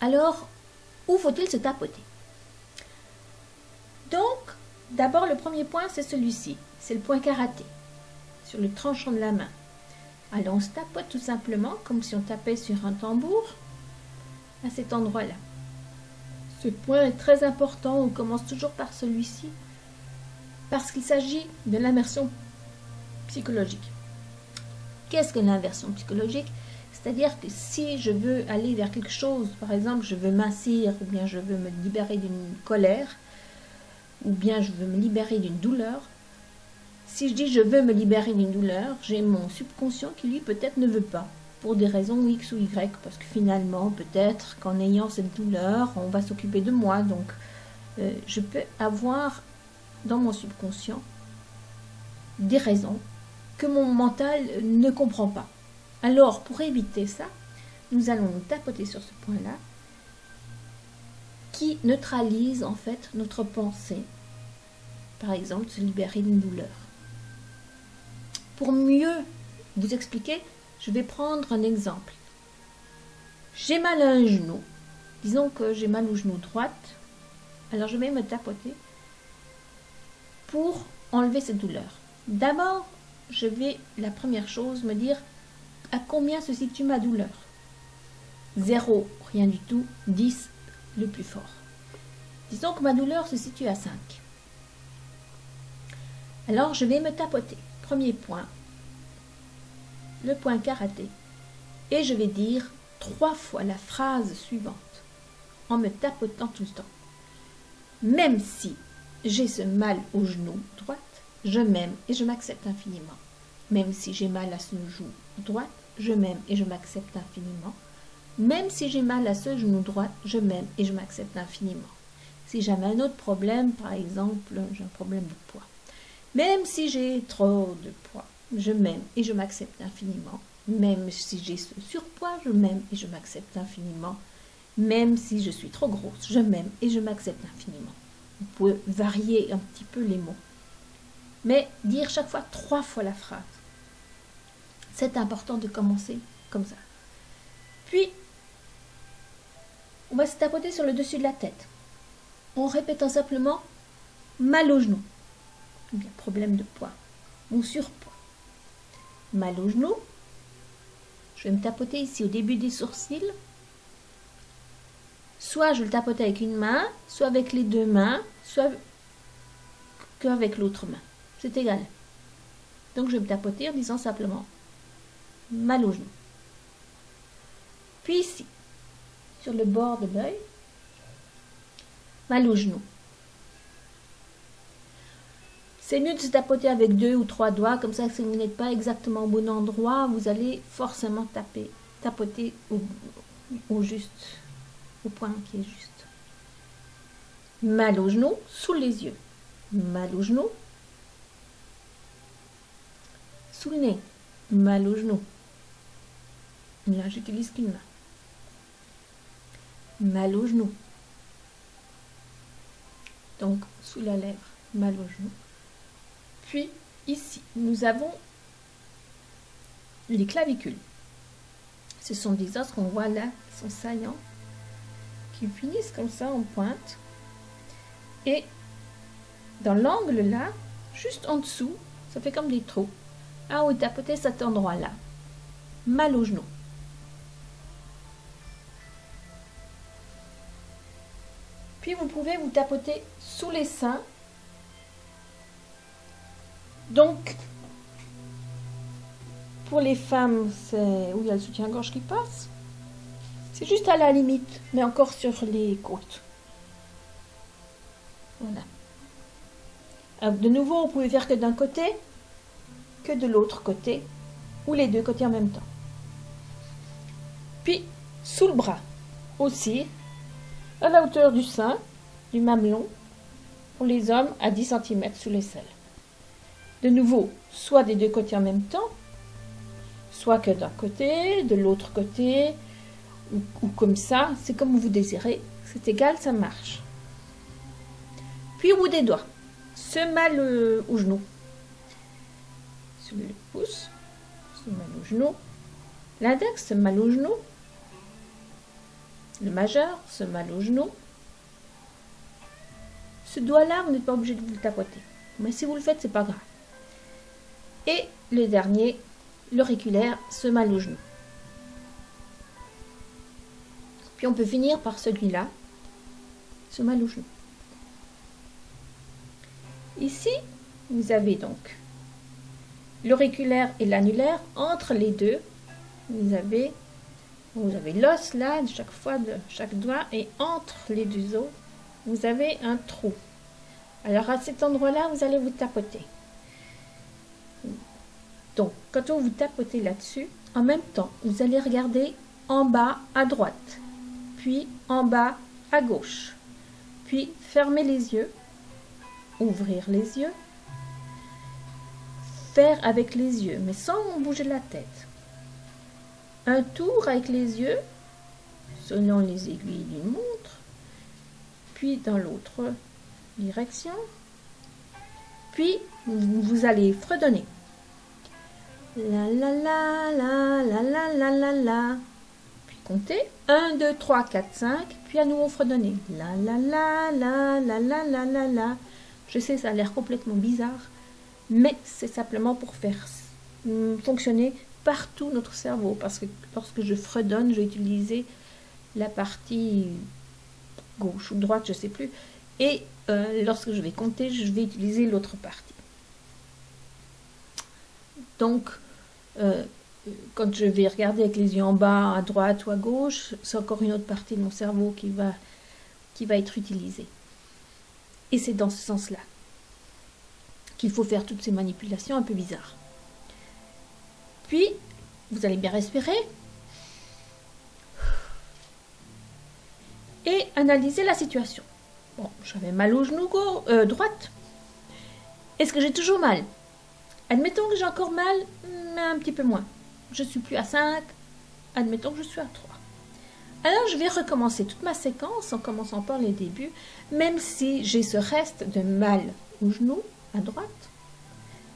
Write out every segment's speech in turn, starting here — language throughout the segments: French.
Alors, où faut-il se tapoter? Donc, d'abord, le premier point, c'est celui-ci. C'est le point karaté, sur le tranchant de la main. Alors, on se tapote tout simplement, comme si on tapait sur un tambour, à cet endroit-là. Ce point est très important, on commence toujours par celui-ci, parce qu'il s'agit de l'inversion psychologique. Qu'est-ce que l'inversion psychologique? C'est-à-dire que si je veux aller vers quelque chose, par exemple, je veux mincir, ou bien je veux me libérer d'une colère, ou bien je veux me libérer d'une douleur, si je dis je veux me libérer d'une douleur, j'ai mon subconscient qui lui peut-être ne veut pas, pour des raisons X ou Y, parce que finalement, peut-être qu'en ayant cette douleur, on va s'occuper de moi, donc je peux avoir dans mon subconscient des raisons que mon mental ne comprend pas. Alors, pour éviter ça, nous allons nous tapoter sur ce point-là qui neutralise en fait notre pensée. Par exemple, se libérer d'une douleur. Pour mieux vous expliquer, je vais prendre un exemple. J'ai mal à un genou. Disons que j'ai mal au genou droite. Alors, je vais me tapoter pour enlever cette douleur. D'abord, je vais, la première chose, me dire à combien se situe ma douleur. 0, rien du tout. 10, le plus fort. Disons que ma douleur se situe à 5. Alors, je vais me tapoter. Premier point, le point karaté. Et je vais dire 3 fois la phrase suivante, en me tapotant tout le temps. Même si j'ai ce mal au genou droite, je m'aime et je m'accepte infiniment. Même si j'ai mal à ce genou droite, je m'aime et je m'accepte infiniment. Même si j'ai mal à ce genou droit, je m'aime et je m'accepte infiniment. Si j'avais un autre problème, par exemple, j'ai un problème de poids. Même si j'ai trop de poids, je m'aime et je m'accepte infiniment. Même si j'ai ce surpoids, je m'aime et je m'accepte infiniment. Même si je suis trop grosse, je m'aime et je m'accepte infiniment. Vous pouvez varier un petit peu les mots. Mais dire chaque fois 3 fois la phrase. C'est important de commencer comme ça. Puis, on va se tapoter sur le dessus de la tête. En répétant simplement mal au genou. Ou bien problème de poids. Ou surpoids. Mal au genou. Je vais me tapoter ici au début des sourcils. Soit je le tapote avec une main, soit avec les 2 mains, soit qu'avec l'autre main. C'est égal. Donc je vais me tapoter en disant simplement mal au genou. Puis ici, sur le bord de l'œil, mal au genou. C'est mieux de se tapoter avec 2 ou 3 doigts, comme ça si vous n'êtes pas exactement au bon endroit, vous allez forcément tapoter au juste, au point qui est juste. Mal au genou, sous les yeux. Mal au genou, sous le nez. Mal au genou. Là, j'utilise qu'une main. Mal au genou. Donc, sous la lèvre, mal au genou. Puis, ici, nous avons les clavicules. Ce sont des os qu'on voit là, qui sont saillants, qui finissent comme ça en pointe. Et dans l'angle là, juste en dessous, ça fait comme des trous. Ah, on tapoter cet endroit-là. Mal au genou. Puis vous pouvez vous tapoter sous les seins. Donc, pour les femmes, c'est où il y a le soutien-gorge qui passe. C'est juste à la limite, mais encore sur les côtes. Voilà. Alors, de nouveau, vous pouvez faire que d'un côté, que de l'autre côté, ou les 2 côtés en même temps. Puis, sous le bras, aussi, à la hauteur du sein, du mamelon, pour les hommes, à 10 cm sous l'aisselle. De nouveau, soit des 2 côtés en même temps, soit que d'un côté, de l'autre côté, ou comme ça, c'est comme vous désirez, c'est égal, ça marche. Puis au bout des doigts, ce mal au genou, sur le pouce, ce mal au genou, l'index, ce mal au genou, le majeur, ce mal au genou. Ce doigt-là, vous n'êtes pas obligé de vous le tapoter. Mais si vous le faites, c'est pas grave. Et le dernier, l'auriculaire, ce mal au genou. Puis on peut finir par celui-là, ce mal au genou. Ici, vous avez donc l'auriculaire et l'annulaire. Entre les deux, vous avez l'os là, de chaque fois de chaque doigt, et entre les deux os, vous avez un trou. Alors à cet endroit-là, vous allez vous tapoter. Donc, quand on vous tapotez là-dessus, en même temps, vous allez regarder en bas à droite, puis en bas à gauche, puis fermer les yeux, ouvrir les yeux, faire avec les yeux, mais sans bouger la tête. Un tour avec les yeux, selon les aiguilles d'une montre, puis dans l'autre direction, puis vous allez fredonner. La la la la la la la la la. Puis comptez 1, 2, 3, 4, 5, puis à nouveau fredonner. La la la la la la la la la. Je sais, ça a l'air complètement bizarre, mais c'est simplement pour faire fonctionner partout notre cerveau, parce que lorsque je fredonne, je vais utiliser la partie gauche ou droite, je ne sais plus, et lorsque je vais compter, je vais utiliser l'autre partie. Donc, quand je vais regarder avec les yeux en bas, à droite ou à gauche, c'est encore une autre partie de mon cerveau qui va être utilisée. Et c'est dans ce sens-là qu'il faut faire toutes ces manipulations un peu bizarres. Puis, vous allez bien respirer et analyser la situation. Bon, j'avais mal au genou droite. Est-ce que j'ai toujours mal? Admettons que j'ai encore mal, mais un petit peu moins. Je suis plus à 5, admettons que je suis à 3. Alors, je vais recommencer toute ma séquence en commençant par les débuts, même si j'ai ce reste de mal au genou à droite.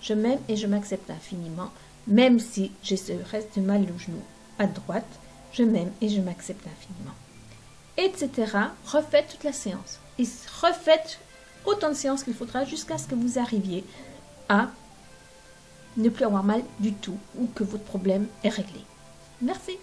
Je m'aime et je m'accepte infiniment. Même si j'ai ce reste de mal au genou à droite, je m'aime et je m'accepte infiniment. Etc. Refaites toute la séance. Et refaites autant de séances qu'il faudra jusqu'à ce que vous arriviez à ne plus avoir mal du tout ou que votre problème est réglé. Merci.